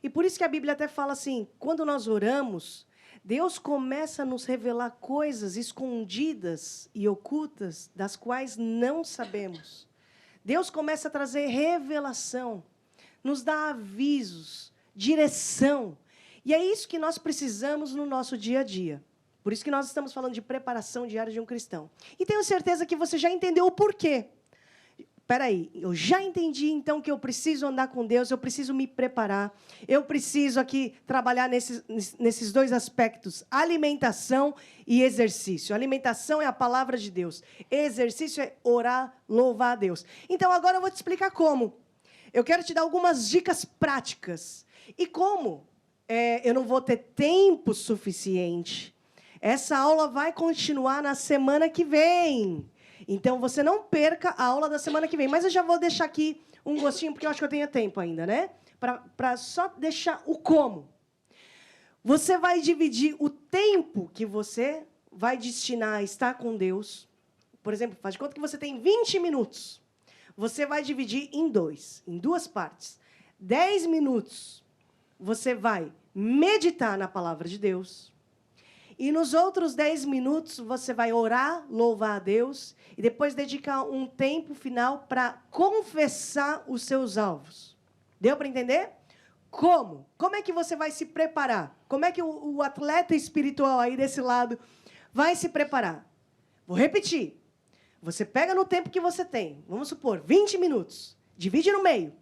Speaker 1: E por isso que a Bíblia até fala assim, quando nós oramos, Deus começa a nos revelar coisas escondidas e ocultas, das quais não sabemos. Deus começa a trazer revelação, nos dá avisos, direção. E é isso que nós precisamos no nosso dia a dia. Por isso que nós estamos falando de preparação diária de um cristão. E tenho certeza que você já entendeu o porquê. Peraí, eu já entendi, então, que eu preciso andar com Deus, eu preciso me preparar, eu preciso aqui trabalhar nesses dois aspectos, alimentação e exercício. Alimentação é a palavra de Deus, exercício é orar, louvar a Deus. Então, agora eu vou te explicar como. Eu quero te dar algumas dicas práticas. E como eu não vou ter tempo suficiente, essa aula vai continuar na semana que vem. Então, você não perca a aula da semana que vem. Mas eu já vou deixar aqui um gostinho, porque eu acho que eu tenho tempo ainda, né? Para só deixar o como. Você vai dividir o tempo que você vai destinar a estar com Deus. Por exemplo, faz de conta que você tem 20 minutos. Você vai dividir em duas partes. 10 minutos você vai meditar na palavra de Deus. E nos outros 10 minutos, você vai orar, louvar a Deus, e depois dedicar um tempo final para confessar os seus alvos. Deu para entender? Como? Como é que você vai se preparar? Como é que o atleta espiritual aí desse lado vai se preparar? Vou repetir. Você pega no tempo que você tem, vamos supor, 20 minutos, divide no meio.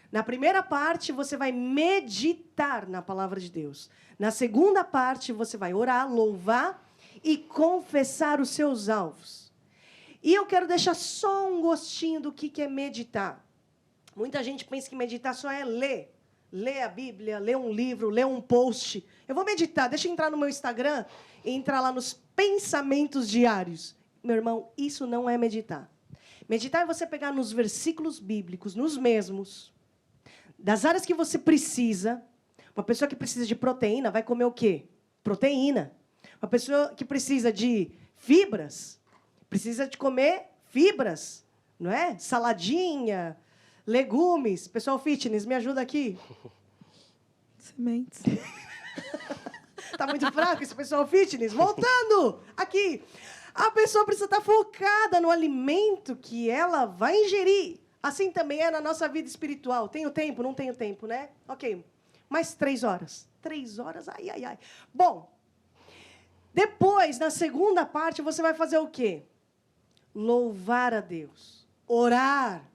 Speaker 1: Na primeira parte, você vai meditar na palavra de Deus. Na segunda parte, você vai orar, louvar e confessar os seus alvos. E eu quero deixar só um gostinho do que é meditar. Muita gente pensa que meditar só é ler. Ler a Bíblia, ler um livro, ler um post. Eu vou meditar, deixa eu entrar no meu Instagram e entrar lá nos pensamentos diários. Meu irmão, isso não é meditar. Meditar é você pegar nos versículos bíblicos, nos mesmos, das áreas que você precisa. Uma pessoa que precisa de proteína vai comer o quê? Proteína. Uma pessoa que precisa de fibras, precisa de comer fibras, não é? Saladinha, legumes. Pessoal fitness, me ajuda aqui.
Speaker 3: Sementes.
Speaker 1: Está muito fraco esse pessoal fitness? Voltando aqui. A pessoa precisa estar focada no alimento que ela vai ingerir. Assim também é na nossa vida espiritual. Tenho tempo? Não tenho tempo, né? Ok. Mais 3 horas. 3 horas? Ai, ai, ai. Bom, depois, na segunda parte, você vai fazer o quê? Louvar a Deus. Orar.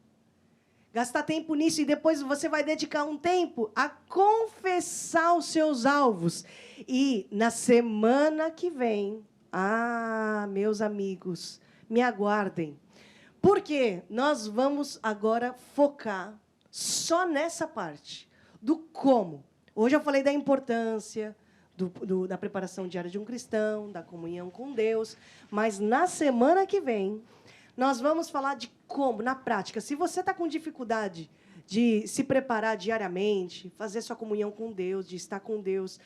Speaker 1: Gastar tempo nisso e depois você vai dedicar um tempo a confessar os seus alvos. E na semana que vem, meus amigos, me aguardem. Porque nós vamos agora focar só nessa parte do como. Hoje eu falei da importância da preparação diária de um cristão, da comunhão com Deus, mas na semana que vem nós vamos falar de como, na prática. Se você está com dificuldade de se preparar diariamente, fazer sua comunhão com Deus, de estar com Deus,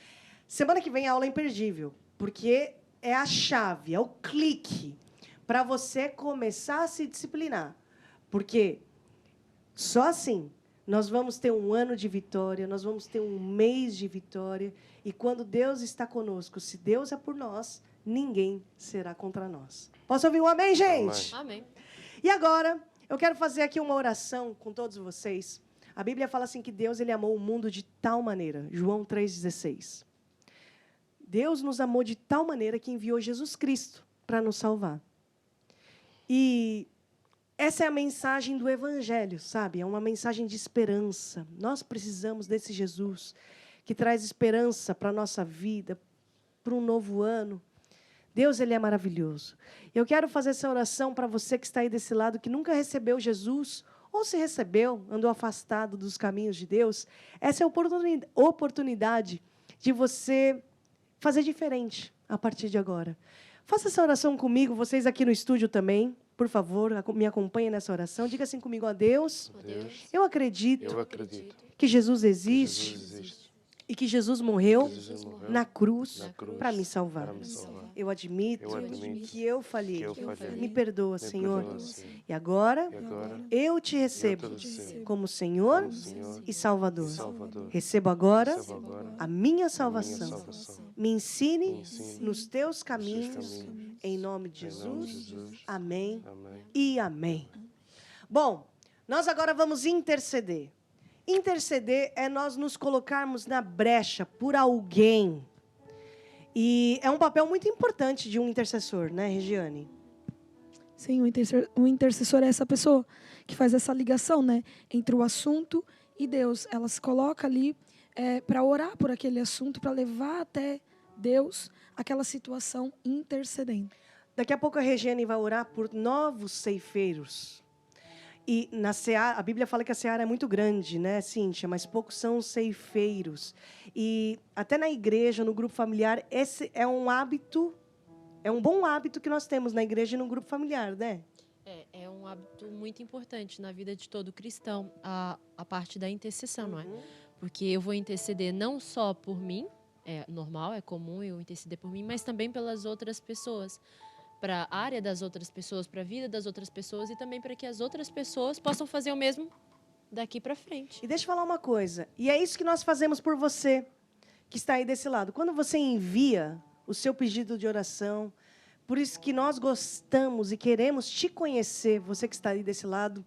Speaker 1: semana que vem a aula é imperdível, porque é a chave, é o clique para você começar a se disciplinar. Porque só assim nós vamos ter um ano de vitória, nós vamos ter um mês de vitória. E quando Deus está conosco, se Deus é por nós, ninguém será contra nós. Posso ouvir um amém, gente?
Speaker 4: Amém.
Speaker 1: E agora, eu quero fazer aqui uma oração com todos vocês. A Bíblia fala assim que Deus ele amou o mundo de tal maneira, João 3,16. Deus nos amou de tal maneira que enviou Jesus Cristo para nos salvar. E essa é a mensagem do Evangelho, sabe? É uma mensagem de esperança. Nós precisamos desse Jesus que traz esperança para a nossa vida, para um novo ano. Deus, ele é maravilhoso. Eu quero fazer essa oração para você que está aí desse lado, que nunca recebeu Jesus, ou se recebeu, andou afastado dos caminhos de Deus. Essa é a oportunidade de você fazer diferente a partir de agora. Faça essa oração comigo, vocês aqui no estúdio também. Por favor, me acompanhem nessa oração. Diga assim comigo: a Deus, eu acredito que Jesus existe e que Jesus morreu na cruz para me salvar. Eu admito que eu falhei. Me perdoa, Senhor. E agora eu te recebo como Senhor e Salvador. Recebo agora a minha salvação. Me ensine nos teus caminhos, em nome de Jesus. Amém e amém. Bom, nós agora vamos interceder. Interceder é nós nos colocarmos na brecha por alguém. E é um papel muito importante de um intercessor, né, Regiane?
Speaker 3: Sim, o intercessor é essa pessoa que faz essa ligação, né, entre o assunto e Deus. Ela se coloca ali para orar por aquele assunto, para levar até Deus aquela situação, intercedendo.
Speaker 1: Daqui a pouco a Regiane vai orar por novos ceifeiros. E na seara, a Bíblia fala que a seara é muito grande, né, Cíntia? Mas poucos são os ceifeiros. E até na igreja, no grupo familiar, esse é um hábito, é um bom hábito que nós temos na igreja e no grupo familiar, né?
Speaker 4: É um hábito muito importante na vida de todo cristão, a parte da intercessão, não é? Porque eu vou interceder não só por mim, é normal, é comum eu interceder por mim, mas também pelas outras pessoas. Para a área das outras pessoas, para a vida das outras pessoas e também para que as outras pessoas possam fazer o mesmo daqui para frente.
Speaker 1: E deixa eu falar uma coisa, e é isso que nós fazemos por você, que está aí desse lado. Quando você envia o seu pedido de oração, por isso que nós gostamos e queremos te conhecer, você que está aí desse lado,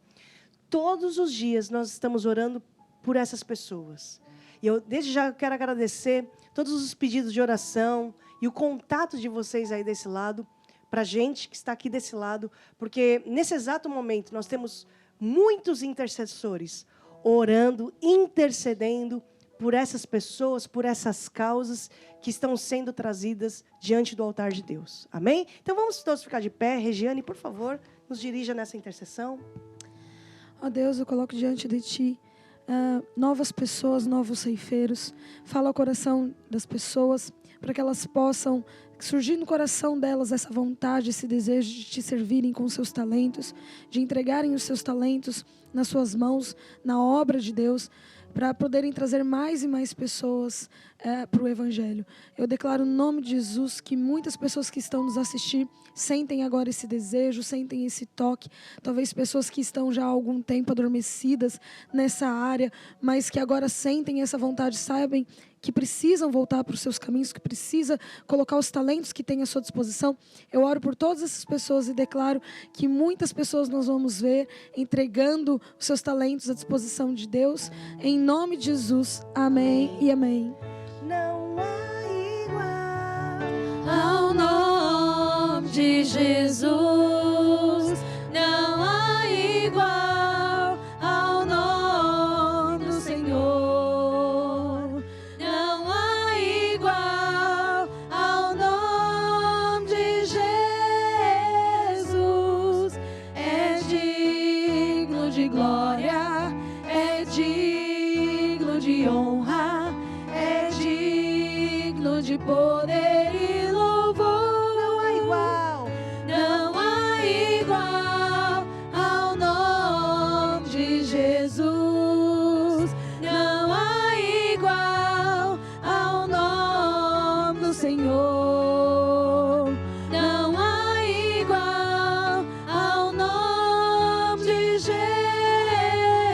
Speaker 1: todos os dias nós estamos orando por essas pessoas. E eu desde já quero agradecer todos os pedidos de oração e o contato de vocês aí desse lado, para a gente que está aqui desse lado, porque nesse exato momento nós temos muitos intercessores orando, intercedendo por essas pessoas, por essas causas que estão sendo trazidas diante do altar de Deus. Amém? Então vamos todos ficar de pé. Regiane, por favor, nos dirija nessa intercessão.
Speaker 3: Ó Deus, eu coloco diante de Ti novas pessoas, novos ceifeiros. Fala ao coração das pessoas para que elas possam surgir no coração delas essa vontade, esse desejo de te servirem com seus talentos, de entregarem os seus talentos nas suas mãos, na obra de Deus, para poderem trazer mais e mais pessoas para o Evangelho. Eu declaro no nome de Jesus que muitas pessoas que estão nos assistir sentem agora esse desejo, sentem esse toque. Talvez pessoas que estão já há algum tempo adormecidas nessa área, mas que agora sentem essa vontade, sabem que precisam voltar para os seus caminhos, que precisa colocar os talentos que tem à sua disposição. Eu oro por todas essas pessoas e declaro que muitas pessoas nós vamos ver entregando os seus talentos à disposição de Deus. Em nome de Jesus. Amém e amém.
Speaker 1: Não há igual
Speaker 4: Ao nome de Jesus, não há igual ao nome do Senhor. Não há igual ao nome de Jesus. É digno de glória, é digno de honra, é digno de poder e louvor.
Speaker 1: Não há igual.
Speaker 4: Não há igual ao nome de Jesus. Não há igual ao nome do Senhor. Não há igual ao nome de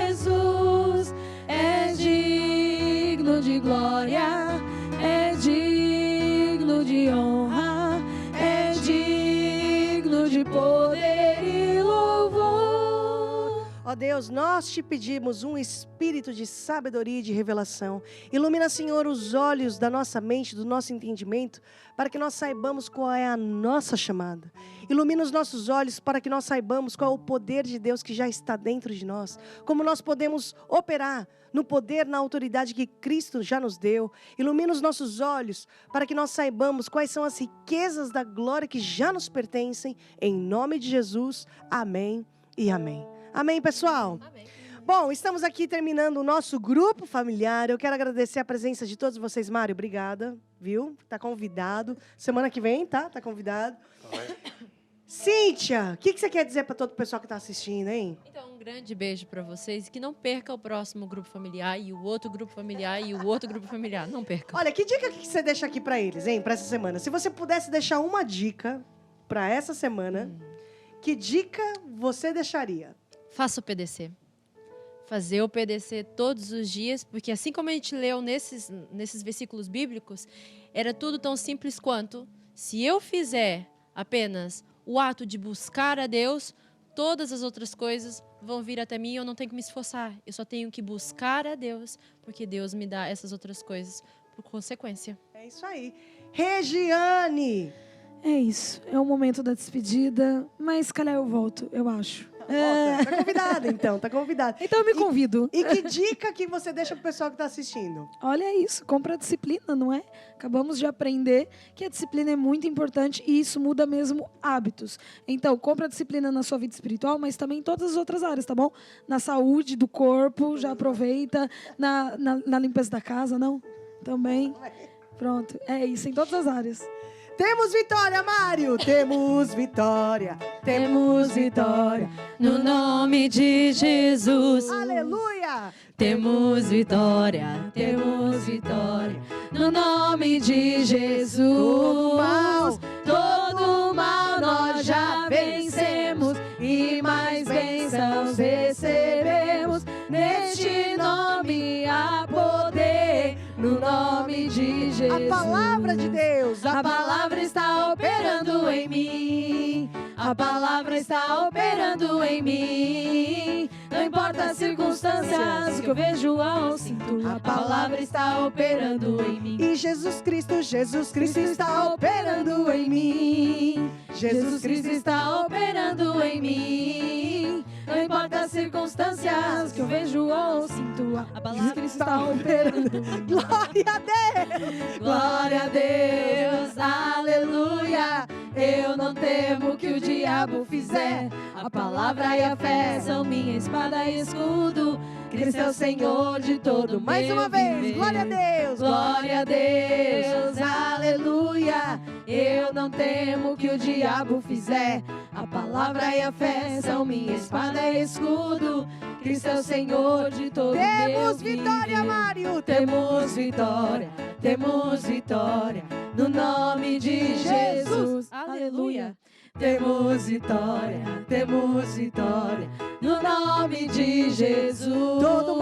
Speaker 4: Jesus. É digno de glória, é digno de honra, é digno de poder e louvor.
Speaker 1: Ó Deus, nós te pedimos um espírito de sabedoria e de revelação. Ilumina, Senhor, os olhos da nossa mente, do nosso entendimento, para que nós saibamos qual é a nossa chamada. Ilumina os nossos olhos para que nós saibamos qual é o poder de Deus que já está dentro de nós. Como nós podemos operar no poder, na autoridade que Cristo já nos deu. Ilumina os nossos olhos para que nós saibamos quais são as riquezas da glória que já nos pertencem. Em nome de Jesus, amém e amém. Amém, pessoal?
Speaker 4: Amém.
Speaker 1: Bom, estamos aqui terminando o nosso grupo familiar. Eu quero agradecer a presença de todos vocês. Mário, obrigada, viu? Tá convidado. Semana que vem, tá? Tá convidado. Cíntia, o que você quer dizer para todo o pessoal que está assistindo, hein?
Speaker 4: Então, um grande beijo para vocês. Que não perca o próximo grupo familiar e o outro grupo familiar e o outro grupo familiar. Não perca.
Speaker 1: Olha, que dica que você deixa aqui para eles, hein? Para essa semana. Se você pudesse deixar uma dica para essa semana, que dica você deixaria?
Speaker 4: Faça o PDC. Fazer o PDC todos os dias, porque assim como a gente leu nesses versículos bíblicos, era tudo tão simples quanto: se eu fizer apenas o ato de buscar a Deus, todas as outras coisas vão vir até mim e eu não tenho que me esforçar. Eu só tenho que buscar a Deus, porque Deus me dá essas outras coisas por consequência.
Speaker 1: É isso aí. Regiane!
Speaker 3: É isso. É o momento da despedida, mas calhar eu volto, eu acho.
Speaker 1: Volta. Tá convidada, então. Tá convidada.
Speaker 3: Então eu me convido.
Speaker 1: E que dica que você deixa pro pessoal que tá assistindo?
Speaker 3: Olha isso, compra a disciplina, não é? Acabamos de aprender que a disciplina é muito importante e isso muda mesmo hábitos. Então, compra a disciplina na sua vida espiritual, mas também em todas as outras áreas, tá bom? Na saúde do corpo, já aproveita. Na limpeza da casa, não? Também. Pronto, é isso, em todas as áreas.
Speaker 1: Temos vitória, Mário! Temos vitória! Temos vitória!
Speaker 4: No nome de Jesus.
Speaker 1: Aleluia!
Speaker 4: Temos vitória, temos vitória. No nome de Jesus.
Speaker 1: Todo mal nós já vencemos e mais bênçãos recebemos. Neste nome há poder, no nome de Jesus. A palavra de Deus,
Speaker 3: A palavra está operando em mim. A palavra está operando em mim. Não importa as circunstâncias que eu vejo ou sinto. A palavra está operando em mim.
Speaker 1: E Jesus Cristo está operando em mim.
Speaker 3: Jesus Cristo está operando em mim. Não importa as circunstâncias que eu vejo ou sinto. A palavra Cristo está operando.
Speaker 1: Glória a Deus!
Speaker 3: Glória a Deus, aleluia. Eu não temo o que o diabo fizer. A palavra e a fé são minha espada e escudo. Cristo é o Senhor de todo
Speaker 1: Mais
Speaker 3: meu
Speaker 1: uma vez,
Speaker 3: viver.
Speaker 1: glória a Deus!
Speaker 3: Glória a Deus, aleluia. Eu não temo o que o diabo fizer. A palavra e a fé são minha espada e escudo. Cristo é o Senhor de todo meu
Speaker 1: Temos vitória,
Speaker 3: viver.
Speaker 1: Mário!
Speaker 3: Temos vitória, temos vitória. No nome de Jesus,
Speaker 4: Aleluia.
Speaker 3: Temos vitória, temos vitória. No nome de Jesus.
Speaker 1: Todo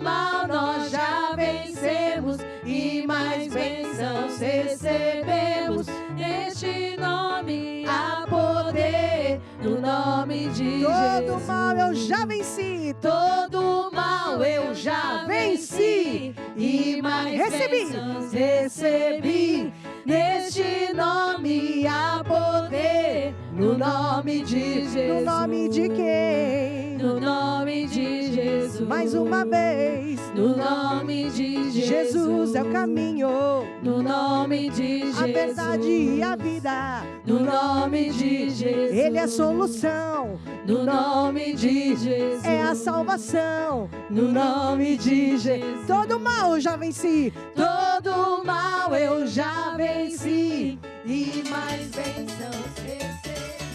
Speaker 1: mal
Speaker 3: nós já vencemos e mais bênçãos recebemos. Neste nome há poder, no nome de Jesus.
Speaker 1: Todo mal eu já venci.
Speaker 3: Todo mal eu já venci e mais bênçãos recebi. Neste nome há poder, no nome de Jesus.
Speaker 1: No nome de quem?
Speaker 3: No nome de Jesus.
Speaker 1: Mais uma vez.
Speaker 3: No nome de Jesus.
Speaker 1: Jesus é o caminho,
Speaker 3: No nome de Jesus.
Speaker 1: a verdade e a vida.
Speaker 3: No nome de Jesus.
Speaker 1: Ele é a solução,
Speaker 3: No nome de Jesus.
Speaker 1: é a salvação.
Speaker 3: No nome de Jesus.
Speaker 1: Todo mal eu já venci.
Speaker 3: Todo mal eu já venci e mais bênçãos recebi.